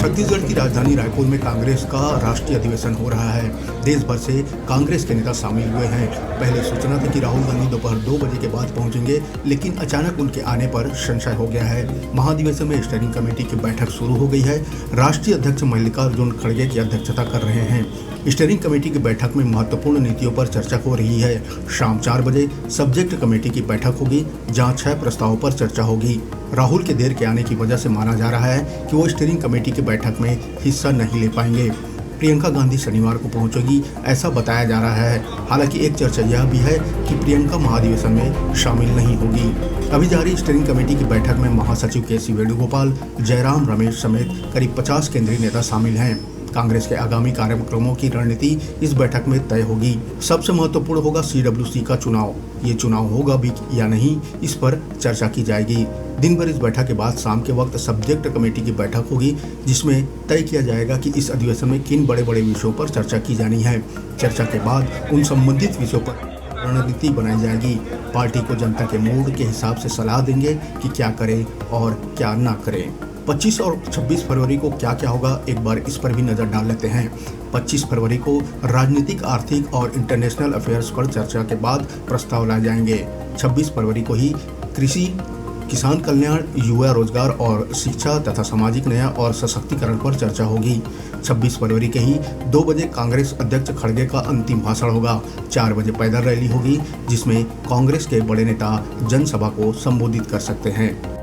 छत्तीसगढ़ की राजधानी रायपुर में कांग्रेस का राष्ट्रीय अधिवेशन हो रहा है। देश भर से कांग्रेस के नेता शामिल हुए हैं। पहले सूचना थी कि राहुल गांधी दोपहर 2 बजे के बाद पहुंचेंगे, लेकिन अचानक उनके आने पर संशय हो गया है। महाधिवेशन में स्टीयरिंग कमेटी की बैठक शुरू हो गई है। राष्ट्रीय अध्यक्ष मल्लिकार्जुन खड़गे की अध्यक्षता कर रहे हैं। स्टीयरिंग कमेटी की बैठक में महत्वपूर्ण नीतियों पर चर्चा हो रही है। शाम 4 बजे सब्जेक्ट कमेटी की बैठक होगी, जहां 6 प्रस्तावों पर चर्चा होगी। राहुल के देर के आने की वजह से माना जा रहा है कि वो स्टीयरिंग कमेटी की बैठक में हिस्सा नहीं ले पाएंगे। प्रियंका गांधी शनिवार को पहुंचेगी, ऐसा बताया जा रहा है। हालांकि एक चर्चा यह भी है कि प्रियंका महाधिवेशन में शामिल नहीं होगी। अभी जारी स्टीयरिंग कमेटी की बैठक में महासचिव के सी वेणुगोपाल, जयराम रमेश समेत करीब 50 केंद्रीय नेता शामिल हैं। कांग्रेस के आगामी कार्यक्रमों की रणनीति इस बैठक में तय होगी। सबसे महत्वपूर्ण होगा CWC का चुनाव। ये चुनाव होगा भी या नहीं, इस पर चर्चा की जाएगी। दिन भर इस बैठक के बाद शाम के वक्त सब्जेक्ट कमेटी की बैठक होगी, जिसमें तय किया जाएगा कि इस अधिवेशन में किन बड़े बड़े विषयों पर चर्चा की जानी है। चर्चा के बाद उन संबंधित विषयों पर रणनीति बनाई जाएगी। पार्टी को जनता के मूड के हिसाब से सलाह देंगे कि क्या करें और क्या ना करें। 25 और 26 फरवरी को क्या क्या होगा, एक बार इस पर भी नजर डाल लेते हैं। 25 फरवरी को राजनीतिक, आर्थिक और इंटरनेशनल अफेयर्स पर चर्चा के बाद प्रस्ताव लाए जाएंगे। 26 फरवरी को ही कृषि, किसान कल्याण, युवा रोजगार और शिक्षा तथा सामाजिक न्याय और सशक्तिकरण पर चर्चा होगी। 26 फरवरी के ही 2 बजे कांग्रेस अध्यक्ष खड़गे का अंतिम भाषण होगा। 4 बजे पैदल रैली होगी, जिसमें कांग्रेस के बड़े नेता जनसभा को संबोधित कर सकते हैं।